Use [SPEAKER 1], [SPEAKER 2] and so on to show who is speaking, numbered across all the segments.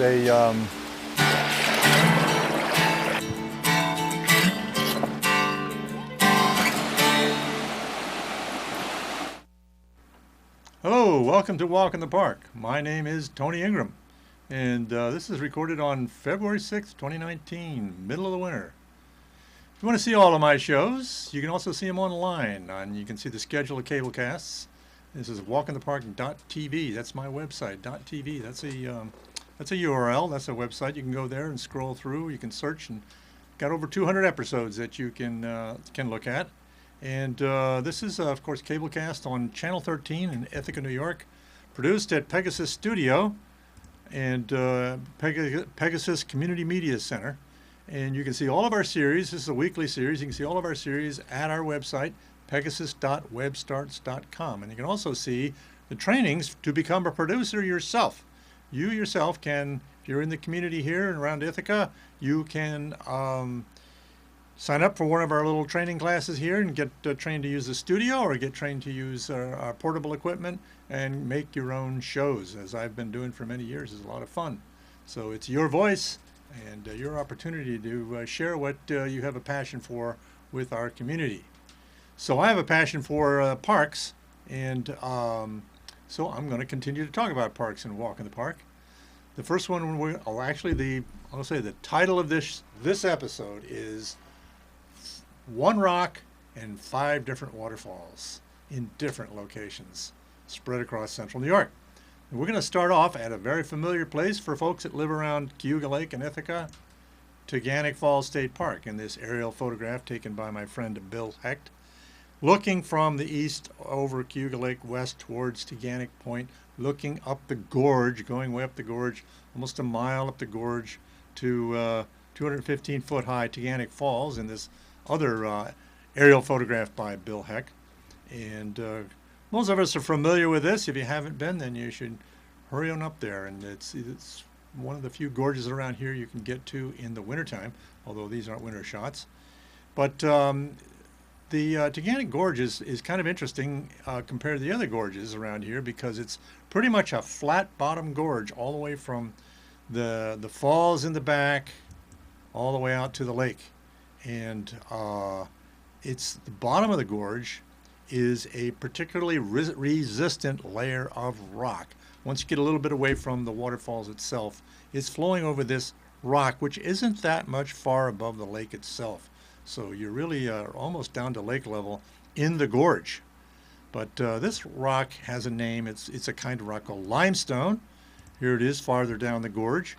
[SPEAKER 1] a Hello, welcome to Walk in the Park. My name is Tony Ingram, and this is recorded on February 6th, 2019, middle of the winter. If you want to see all of my shows, you can also see them online, and you can see the schedule of cable casts. This is walkinthepark.tv. That's my website, .tv. That's a URL. That's a website. You can go there and scroll through. You can search, and got over 200 episodes that you can look at. And this is, of course, cablecast on Channel 13 in Ithaca, New York, produced at Pegasus Studio and Pegasus Community Media Center. And you can see all of our series. This is a weekly series. You can see all of our series at our website, pegasus.webstarts.com. And you can also see the trainings to become a producer yourself. You yourself can, if you're in the community here and around Ithaca, you can sign up for one of our little training classes here and get trained to use the studio or get trained to use our portable equipment and make your own shows, as I've been doing for many years. It's a lot of fun. So it's your voice and your opportunity to share what you have a passion for with our community. So I have a passion for parks, and so I'm going to continue to talk about parks and Walk in the Park. The first one, I'll say the title of this episode is One Rock and 5 different waterfalls in different locations spread across central New York. And we're going to start off at a very familiar place for folks that live around Cayuga Lake and Ithaca, Teganic Falls State Park, in this aerial photograph taken by my friend Bill Hecht, looking from the east over Cayuga Lake west towards Teganic Point, looking up the gorge, going way up the gorge, almost a mile up the gorge to 215-foot high Teganic Falls in this other aerial photograph by Bill Hecht. And most of us are familiar with this. If you haven't been, then you should hurry on up there. And it's one of the few gorges around here you can get to in the wintertime, although these aren't winter shots. But the Teganic Gorge is kind of interesting compared to the other gorges around here, because it's pretty much a flat bottom gorge all the way from the falls in the back all the way out to the lake. And it's the bottom of the gorge is a particularly resistant layer of rock. Once you get a little bit away from the waterfalls itself, it's flowing over this rock, which isn't that much far above the lake itself. So you're really almost down to lake level in the gorge. But this rock has a name. It's a kind of rock called limestone. Here it is farther down the gorge.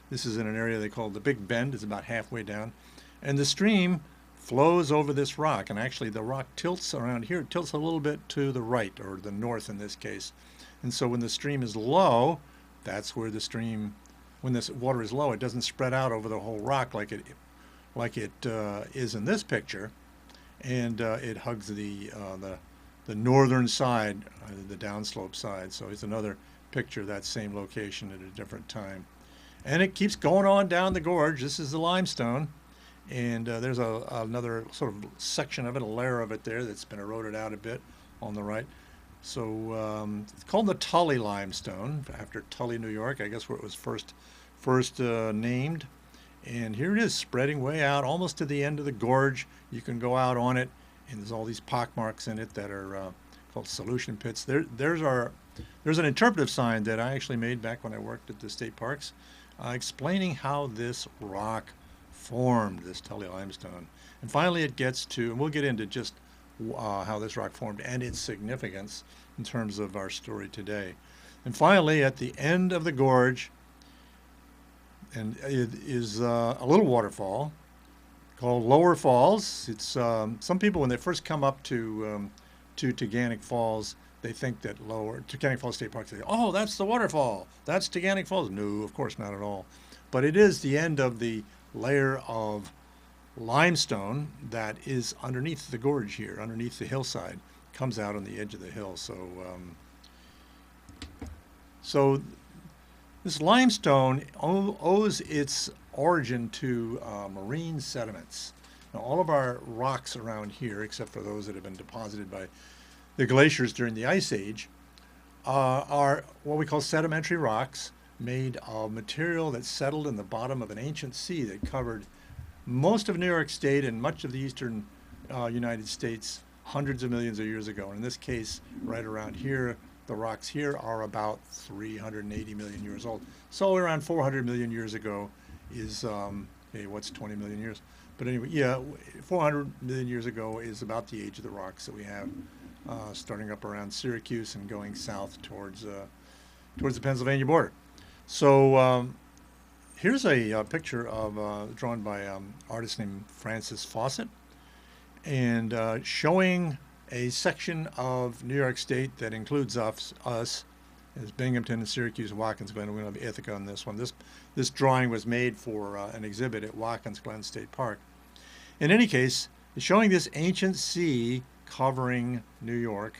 [SPEAKER 1] This is in an area they call the Big Bend. It's about halfway down. And the stream flows over this rock. And actually the rock tilts around here. It tilts a little bit to the right, or the north in this case. And so when the stream is low, that's where the stream, when this water is low, it doesn't spread out over the whole rock like it is in this picture, and it hugs the northern side, the downslope side. So it's another picture of that same location at a different time. And it keeps going on down the gorge. This is the limestone, and there's another sort of section of it, a layer of it there that's been eroded out a bit on the right. So it's called the Tully limestone, after Tully, New York, I guess, where it was first named. And here it is, spreading way out almost to the end of the gorge. You can go out on it, and there's all these pockmarks in it that are called solution pits. There's an interpretive sign that I actually made back when I worked at the state parks, explaining how this rock formed, this Tully limestone. And finally it gets to, and we'll get into just how this rock formed and its significance in terms of our story today. And finally, at the end of the gorge, and it is a little waterfall called Lower Falls. It's some people, when they first come up to Teganic Falls, they think that Teganic Falls State Park, they say, oh, that's the waterfall, that's Teganic Falls. No, of course not at all. But it is the end of the layer of limestone that is underneath the gorge here, underneath the hillside, comes out on the edge of the hill. So this limestone owes its origin to marine sediments. Now, all of our rocks around here, except for those that have been deposited by the glaciers during the Ice Age, are what we call sedimentary rocks. made of material that settled in the bottom of an ancient sea that covered most of New York State and much of the eastern United States hundreds of millions of years ago. And in this case, right around here, the rocks here are about 380 million years old. So around 400 million years ago is, hey, what's 20 million years? But anyway, yeah, 400 million years ago is about the age of the rocks that we have, starting up around Syracuse and going south towards the Pennsylvania border. So here's a picture of drawn by an artist named Francis Fawcett, and showing a section of New York State that includes us as Binghamton and Syracuse, Watkins Glen. We don't have Ithaca on this one. This drawing was made for an exhibit at Watkins Glen State Park. In any case, it's showing this ancient sea covering New York,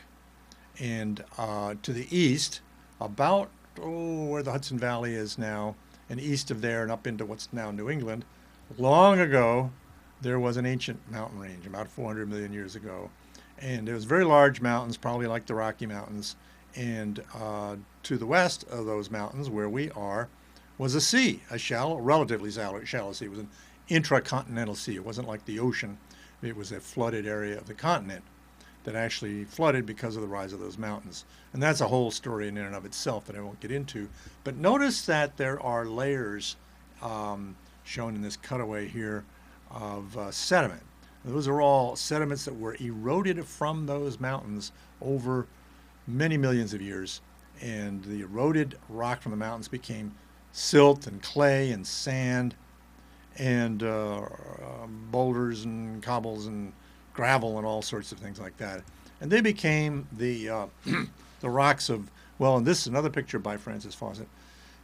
[SPEAKER 1] and to the east, about where the Hudson Valley is now, and east of there and up into what's now New England. Long ago, there was an ancient mountain range, about 400 million years ago. And it was very large mountains, probably like the Rocky Mountains. And to the west of those mountains, where we are, was a sea, a shallow, relatively shallow sea. It was an intracontinental sea. It wasn't like the ocean. It was a flooded area of the continent that actually flooded because of the rise of those mountains. And that's a whole story in and of itself that I won't get into. But notice that there are layers shown in this cutaway here of sediment. Those are all sediments that were eroded from those mountains over many millions of years. And the eroded rock from the mountains became silt and clay and sand and boulders and cobbles and gravel and all sorts of things like that. And they became the the rocks of, well, and this is another picture by Francis Fawcett,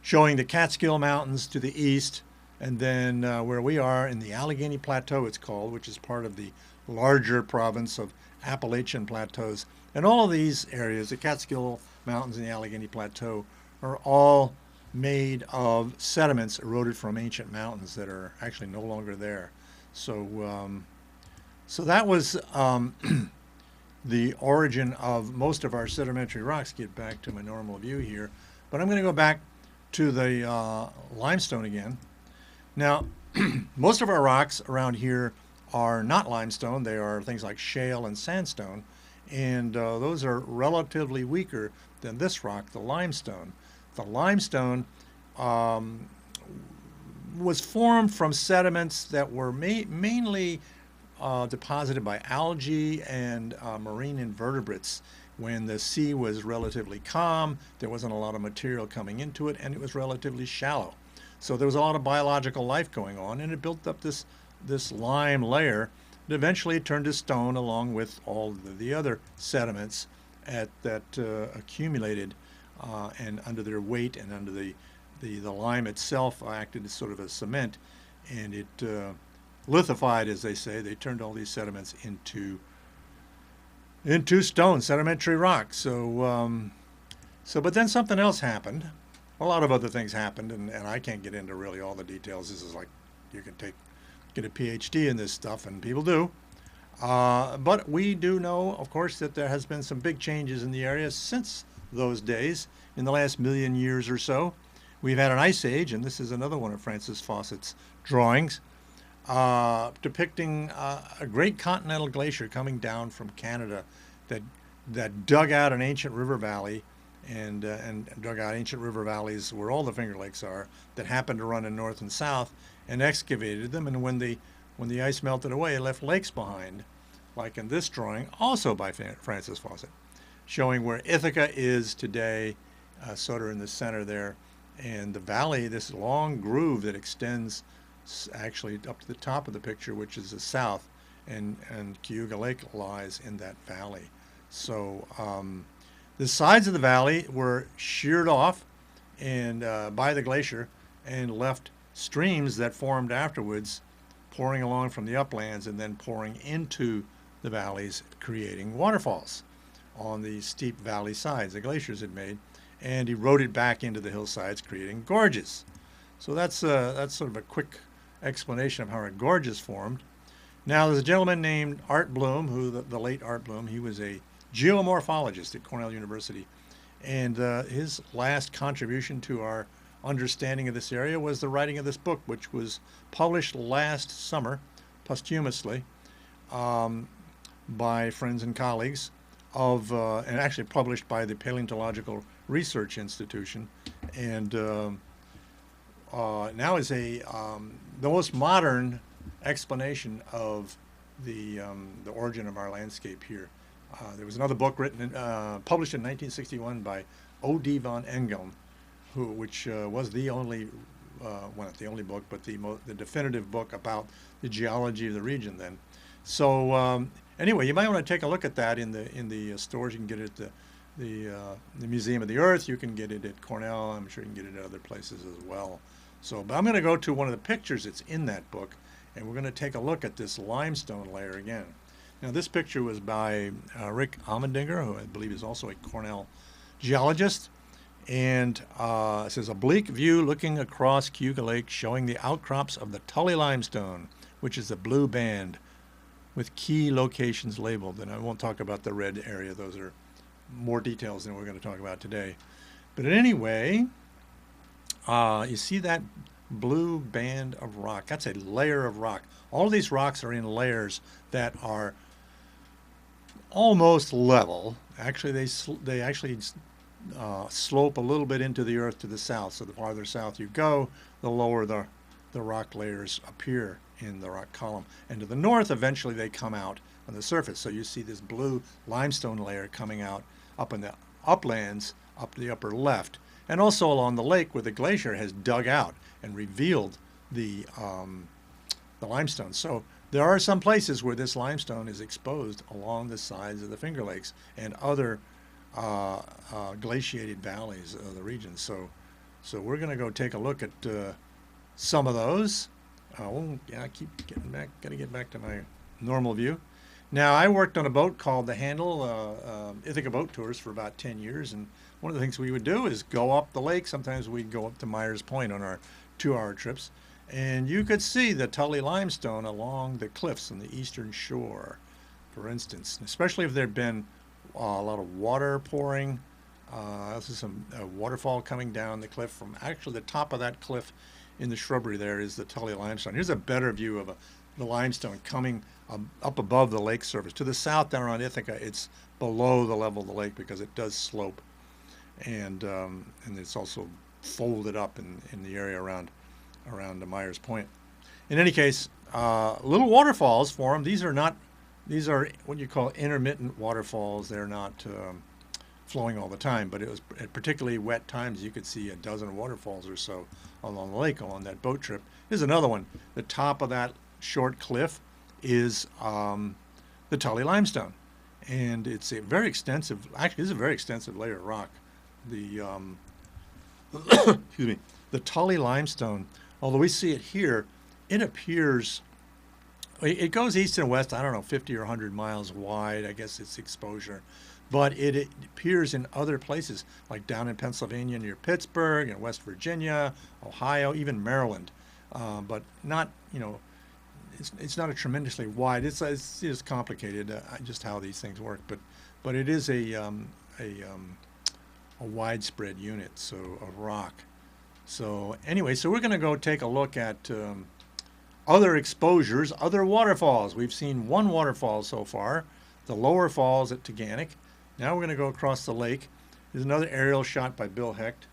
[SPEAKER 1] showing the Catskill Mountains to the east, and then where we are in the Allegheny Plateau, it's called, which is part of the larger province of Appalachian Plateaus. And all of these areas, the Catskill Mountains and the Allegheny Plateau, are all made of sediments eroded from ancient mountains that are actually no longer there. So, so that was the origin of most of our sedimentary rocks. Get back to my normal view here. But I'm going to go back to the limestone again. Now, most of our rocks around here are not limestone. They are things like shale and sandstone. And those are relatively weaker than this rock, the limestone. The limestone was formed from sediments that were mainly deposited by algae and marine invertebrates. When the sea was relatively calm, there wasn't a lot of material coming into it, and it was relatively shallow. So there was a lot of biological life going on, and it built up this lime layer that eventually turned to stone, along with all the other sediments that accumulated, and under their weight and under the lime itself acted as sort of a cement, and it lithified, as they say. They turned all these sediments into stone, sedimentary rock. So, but then something else happened. A lot of other things happened, and I can't get into really all the details. This is like, you can get a PhD in this stuff, and people do. But we do know, of course, that there has been some big changes in the area since those days. In the last million years or so, we've had an ice age, and this is another one of Francis Fawcett's drawings, depicting a great continental glacier coming down from Canada that dug out an ancient river valley and dug out ancient river valleys where all the Finger Lakes are, that happened to run in north and south, and excavated them. And when the ice melted away, it left lakes behind, like in this drawing, also by Francis Fawcett, showing where Ithaca is today, sort of in the center there, and the valley, this long groove that extends actually up to the top of the picture, which is the south, and Cayuga Lake lies in that valley. So the sides of the valley were sheared off and by the glacier, and left streams that formed afterwards, pouring along from the uplands and then pouring into the valleys, creating waterfalls on the steep valley sides the glaciers had made, and eroded back into the hillsides, creating gorges. So that's sort of a quick explanation of how a gorge is formed. Now, there's a gentleman named Art Bloom, the late Art Bloom. He was a geomorphologist at Cornell University, and his last contribution to our understanding of this area was the writing of this book, which was published last summer posthumously by friends and colleagues and actually published by the Paleontological Research Institution, and now is the most modern explanation of the origin of our landscape here. There was another book published in 1961 by O.D. von Engelm, which was the only, well, not the only book, but the definitive book about the geology of the region then. So anyway, you might want to take a look at that in the stores. You can get it at the Museum of the Earth. You can get it at Cornell. I'm sure you can get it at other places as well. So, but I'm going to go to one of the pictures that's in that book, and we're going to take a look at this limestone layer again. Now, this picture was by Rick Almendinger, who I believe is also a Cornell geologist, and it says, a bleak view looking across Cayuga Lake showing the outcrops of the Tully limestone, which is the blue band with key locations labeled. And I won't talk about the red area. Those are more details than we're going to talk about today. But anyway, you see that blue band of rock? That's a layer of rock. All of these rocks are in layers that are almost level. Actually, they actually slope a little bit into the earth to the south. So the farther south you go, the lower the rock layers appear in the rock column. And to the north, eventually they come out on the surface. So you see this blue limestone layer coming out up in the uplands, up the upper left, and also along the lake where the glacier has dug out and revealed the limestone. So there are some places where this limestone is exposed along the sides of the Finger Lakes and other glaciated valleys of the region. So we're going to go take a look at some of those. Yeah, I keep getting back. Got to get back to my normal view. Now, I worked on a boat called the Handle Ithaca Boat Tours for about 10 years, and one of the things we would do is go up the lake. Sometimes we'd go up to Myers Point on our 2-hour trips, and you could see the Tully limestone along the cliffs on the eastern shore, for instance, especially if there'd been a lot of water pouring. This is some waterfall coming down the cliff from actually the top of that cliff in the shrubbery. There is the Tully limestone. Here's a better view of the limestone coming up above the lake surface. To the south down around Ithaca, it's below the level of the lake because it does slope, and it's also folded up in the area around the Myers Point. In any case, little waterfalls form. These are what you call intermittent waterfalls. They're not flowing all the time, but it was at particularly wet times. You could see a dozen waterfalls or so along the lake along that boat trip. Here's another one. The top of that short cliff is the Tully limestone, and it's a very extensive. Actually, this is a very extensive layer of rock. The excuse me, the Tully limestone. Although we see it here, it appears. It goes east and west. I don't know, 50 or 100 miles wide. I guess it's exposure, but it appears in other places, like down in Pennsylvania near Pittsburgh, and West Virginia, Ohio, even Maryland, but not, it's not a tremendously wide. It's complicated just how these things work, but it is a widespread unit of rock. So anyway, so we're going to go take a look at other exposures, other waterfalls. We've seen one waterfall so far, the lower falls at Teganic. Now we're going to go across the lake. There's another aerial shot by Bill Hecht.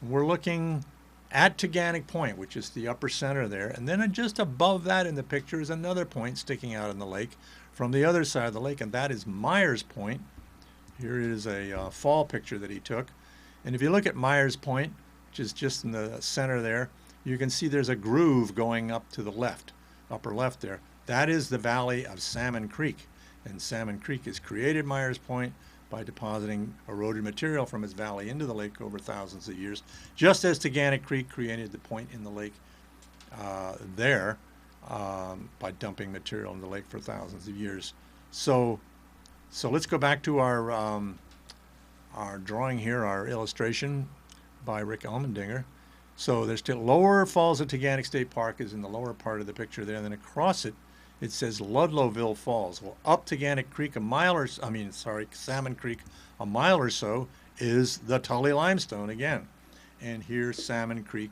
[SPEAKER 1] We're looking at Teganic Point, which is the upper center there, and then just above that in the picture is another point sticking out in the lake from the other side of the lake, and that is Myers Point. Here is a fall picture that he took, and if you look at Myers Point, which is just in the center there, you can see there's a groove going up to the left, upper left there. That is the valley of Salmon Creek, and Salmon Creek has created Myers Point by depositing eroded material from its valley into the lake over thousands of years, just as Teganic Creek created the point in the lake there by dumping material in the lake for thousands of years. So let's go back to our drawing here, our illustration by Rick Almendinger. So there's still Lower Falls at Teganic State Park is in the lower part of the picture there, and then across it, it says Ludlowville Falls. Well, up Teganic Creek Salmon Creek a mile or so is the Tully limestone again. and here Salmon Creek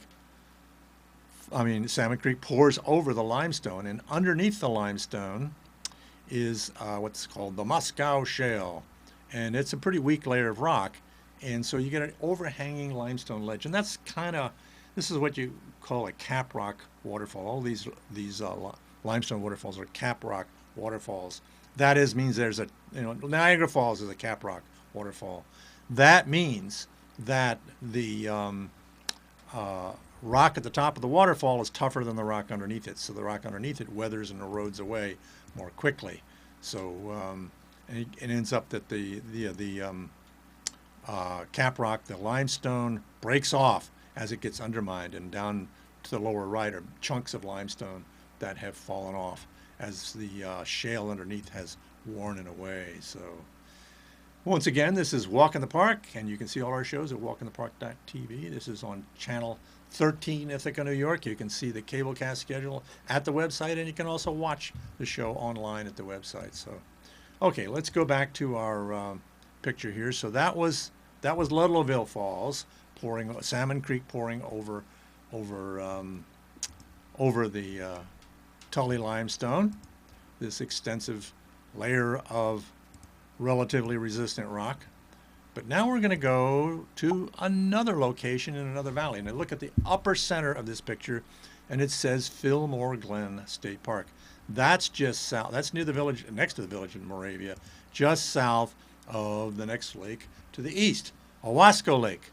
[SPEAKER 1] pours over the limestone, and underneath the limestone is what's called the Moscow Shale, and it's a pretty weak layer of rock, and so you get an overhanging limestone ledge, and this is what you call a cap rock waterfall. All these limestone waterfalls are cap rock waterfalls. That means there's Niagara Falls is a cap rock waterfall. That means that the rock at the top of the waterfall is tougher than the rock underneath it, so the rock underneath it weathers and erodes away more quickly. So and it ends up that the cap rock, the limestone, breaks off as it gets undermined, and down to the lower right are chunks of limestone that have fallen off as the shale underneath has worn it away. So once again, this is Walk in the Park, and you can see all our shows at walkinthepark.tv. This is on channel 13, Ithaca, New York. You can see the cablecast schedule at the website, and you can also watch the show online at the website. So, okay, let's go back to our picture here. So that was Ludlowville Falls, Salmon Creek pouring over the Tully limestone, this extensive layer of relatively resistant rock. But now we're going to go to another location in another valley. And I look at the upper center of this picture, and it says Fillmore Glen State Park. That's just south. That's near the village, next to the village in Moravia, just south of the next lake to the east, Owasco Lake.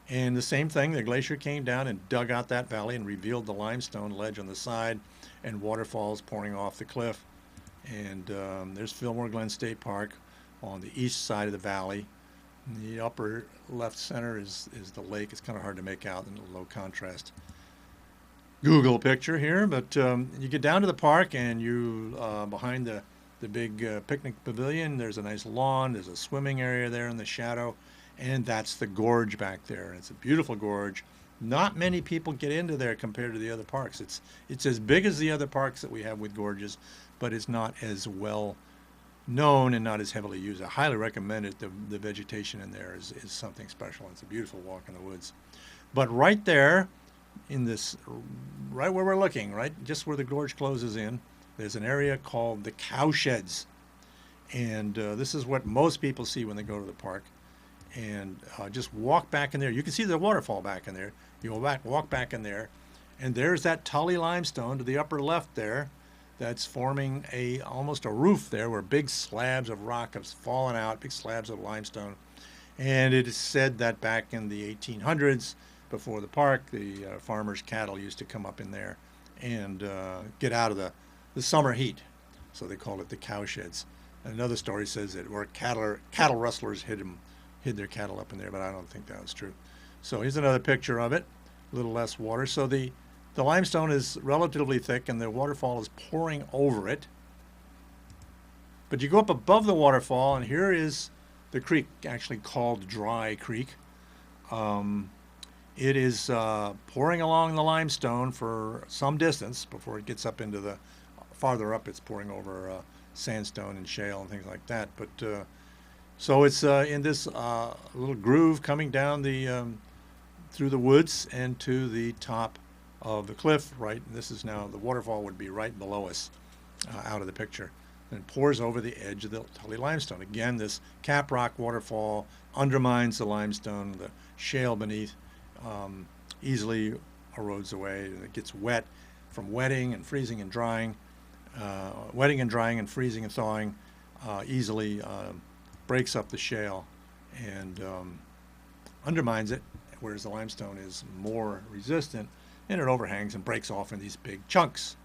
[SPEAKER 1] And the same thing, the glacier came down and dug out that valley and revealed the limestone ledge on the side and waterfalls pouring off the cliff. And there's Fillmore Glen State Park on the east side of the valley. In the upper left center is the lake. It's kind of hard to make out in a low contrast Google picture here, but you get down to the park, and you behind the big picnic pavilion, there's a nice lawn, there's a swimming area there in the shadow, and that's the gorge back there. And it's a beautiful gorge. Not many people get into there compared to the other parks. It's as big as the other parks that we have with gorges, but it's not as well known and not as heavily used. I highly recommend it. The vegetation in there is something special. It's a beautiful walk in the woods. But right there, right where we're looking, right just where the gorge closes in, there's an area called the Cowsheds. And this is what most people see when they go to the park. And just walk back in there. You can see the waterfall back in there. You walk back in there, and there's that Tully limestone to the upper left there that's forming almost a roof there, where big slabs of rock have fallen out, big slabs of limestone. And it is said that back in the 1800s, before the park, the farmers' cattle used to come up in there and get out of the summer heat. So they called it the Cowsheds. And another story says that where cattle rustlers hid their cattle up in there, but I don't think that was true. So here's another picture of it, a little less water. So the limestone is relatively thick, and the waterfall is pouring over it. But you go up above the waterfall, and here is the creek, actually called Dry Creek. It is pouring along the limestone for some distance before it gets up into farther up it's pouring over sandstone and shale and things like that. But so it's in this little groove coming down through the woods and to the top of the cliff, right? And this is now, the waterfall would be right below us out of the picture. And it pours over the edge of the Tully limestone. Again, this cap rock waterfall undermines the limestone. The shale beneath easily erodes away, and it gets wet from wetting and freezing and drying. Wetting and drying and freezing and thawing easily breaks up the shale and undermines it, whereas the limestone is more resistant, and it overhangs and breaks off in these big chunks.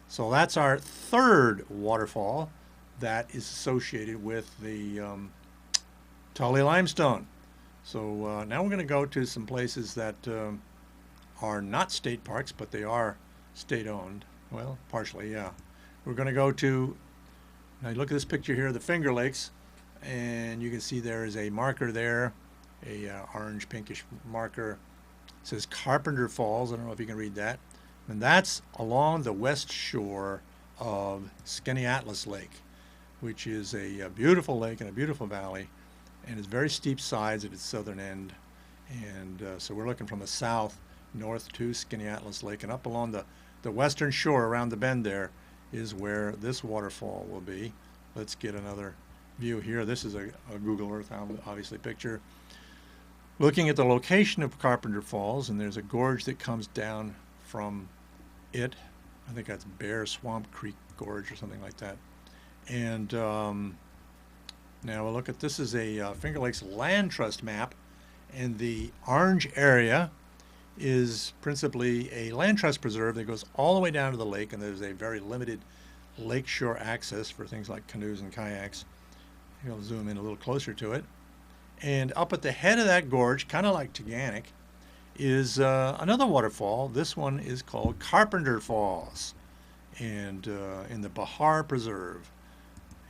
[SPEAKER 1] So that's our third waterfall that is associated with the Tully limestone. So now we're going to go to some places that are not state parks, but they are state-owned. Well, partially, yeah. We're going to go to, now look at this picture here, the Finger Lakes, and you can see there is a marker there, a orange pinkish marker. It says Carpenter Falls. I don't know if you can read that. And that's along the west shore of Skaneateles Lake, which is a beautiful lake and a beautiful valley, and it's very steep sides at its southern end. And so we're looking from the south north to Skaneateles Lake, and up along the western shore around the bend there is where this waterfall will be. Let's get another view here. This is a Google Earth, obviously, picture. Looking at the location of Carpenter Falls, and there's a gorge that comes down from it. I think that's Bear Swamp Creek Gorge or something like that. And now we'll look at, this is a Finger Lakes Land Trust map, and the orange area is principally a land trust preserve that goes all the way down to the lake, and there's a very limited lakeshore access for things like canoes and kayaks. You'll zoom in a little closer to it. And up at the head of that gorge, kind of like Teganic, is another waterfall. This one is called Carpenter Falls, and in the Bahar Preserve.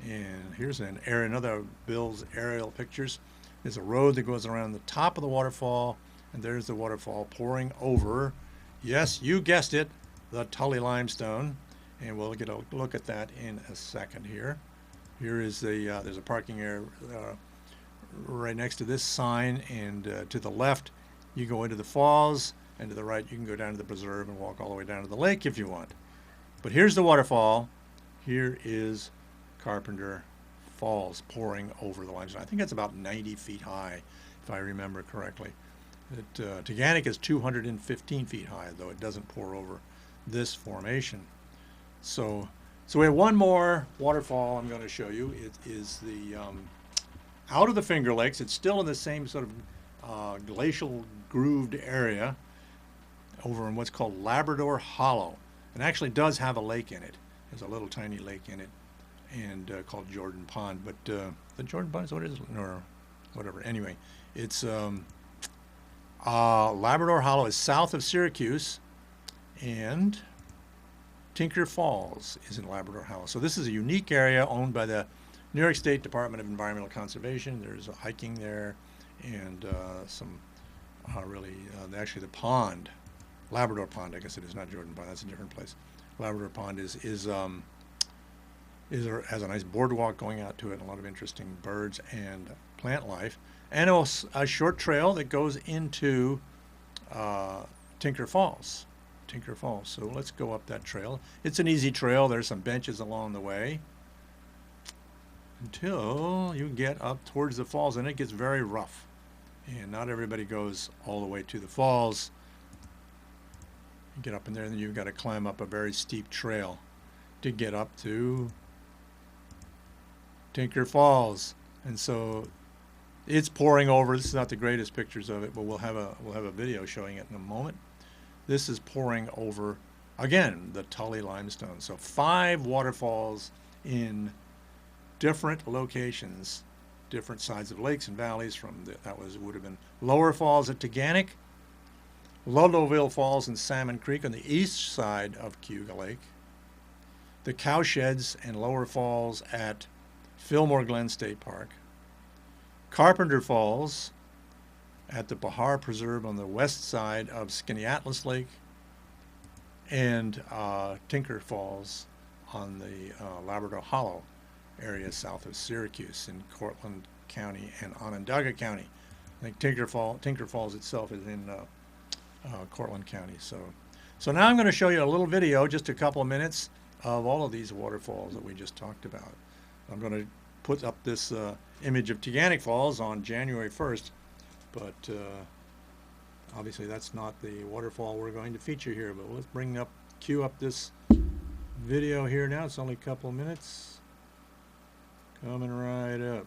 [SPEAKER 1] And here's another Bill's aerial pictures. There's a road that goes around the top of the waterfall, and there's the waterfall pouring over, yes, you guessed it, the Tully limestone. And we'll get a look at that in a second here. Here is there's a parking area right next to this sign, and to the left you go into the falls, and to the right you can go down to the preserve and walk all the way down to the lake if you want. But here's the waterfall. Here is Carpenter Falls pouring over the limestone. I think it's about 90 feet high, if I remember correctly. Teganic is 215 feet high, though it doesn't pour over this formation. So we have one more waterfall I'm going to show you. It is the out of the Finger Lakes. It's still in the same sort of glacial grooved area over in what's called Labrador Hollow. It actually does have a lake in it. There's a little tiny lake in it, and called Jordan Pond. But the Jordan Pond is what it is, or whatever. Anyway, it's Labrador Hollow is south of Syracuse, and Tinker Falls is in Labrador Hollow. So this is a unique area owned by the New York State Department of Environmental Conservation. There's a hiking there, and some actually the pond, Labrador Pond, I guess it is, not Jordan Pond, that's a different place. Labrador Pond has a nice boardwalk going out to it, and a lot of interesting birds and plant life, and a short trail that goes into Tinker Falls. So let's go up that trail. It's an easy trail. There's some benches along the way until you get up towards the falls, and it gets very rough, and not everybody goes all the way to the falls. You get up in there, and then you've got to climb up a very steep trail to get up to Tinker Falls. And so it's pouring over. This is not the greatest pictures of it, but we'll have a video showing it in a moment. This is pouring over, again, the Tully limestone. So 5 waterfalls in different locations, different sides of lakes and valleys. Would have been Lower Falls at Teganic, Ludlowville Falls and Salmon Creek on the east side of Cayuga Lake, the Cowsheds and Lower Falls at Fillmore Glen State Park, Carpenter Falls at the Bahar Preserve on the west side of Skaneateles Lake, and Tinker Falls on the Labrador Hollow area south of Syracuse in Cortland County and Onondaga County. I think Tinker Falls itself is in Cortland County. So now I'm going to show you a little video, just a couple of minutes, of all of these waterfalls that we just talked about. I'm going to put up this image of Teganic Falls on January 1st, but obviously that's not the waterfall we're going to feature here. But let's cue up this video here now. It's only a couple of minutes. Coming right up.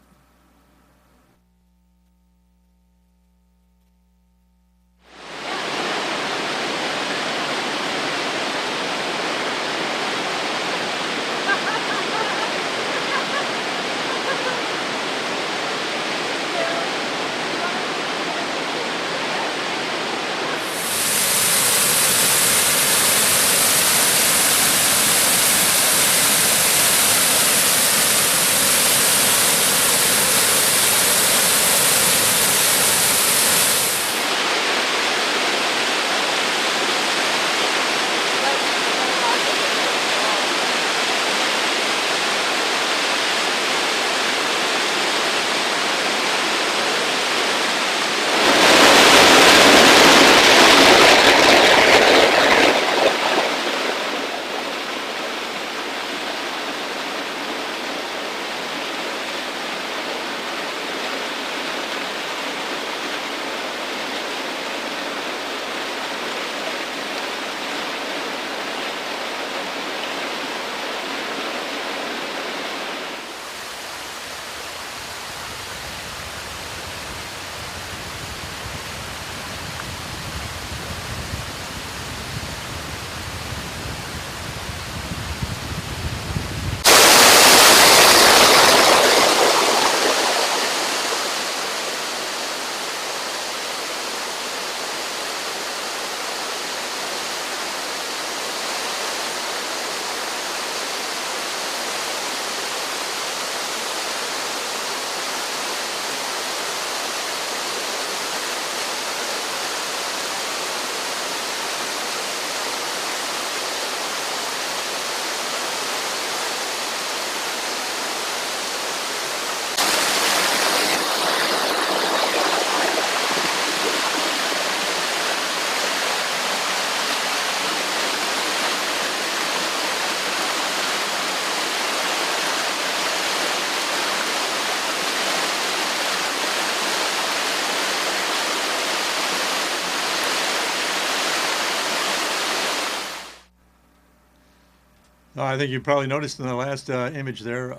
[SPEAKER 1] I think you probably noticed in the last image there,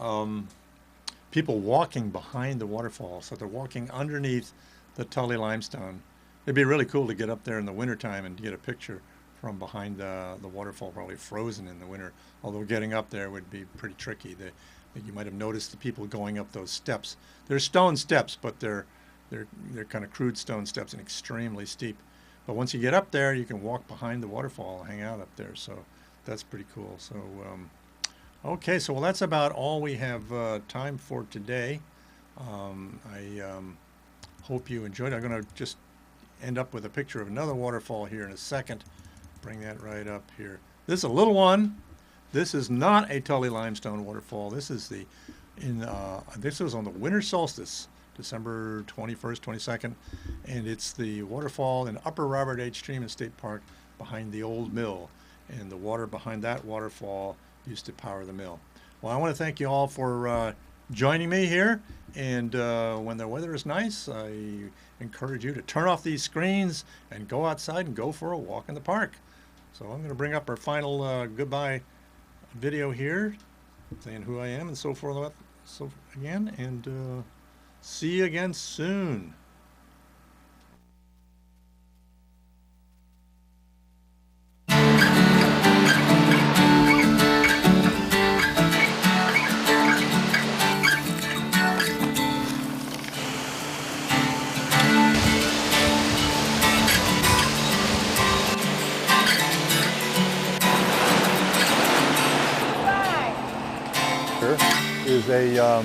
[SPEAKER 1] people walking behind the waterfall. So they're walking underneath the Tully limestone. It'd be really cool to get up there in the wintertime and get a picture from behind the waterfall, probably frozen in the winter. Although getting up there would be pretty tricky. You might have noticed the people going up those steps. They're stone steps, but they're kind of crude stone steps and extremely steep. But once you get up there, you can walk behind the waterfall and hang out up there. So that's pretty cool. So okay, so well, that's about all we have time for today. I hope you enjoyed. I'm going to just end up with a picture of another waterfall here in a second. Bring that right up here. This is a little one. This is not a Tully limestone waterfall. This is this was on the winter solstice, December 21st, 22nd, and it's the waterfall in Upper Robert H. Stream State Park behind the old mill, and the water behind that waterfall used to power the mill. Well, I want to thank you all for joining me here, and when the weather is nice, I encourage you to turn off these screens and go outside and go for a walk in the park. So I'm going to bring up our final goodbye video here, saying who I am and so forth again, and see you again soon. Is a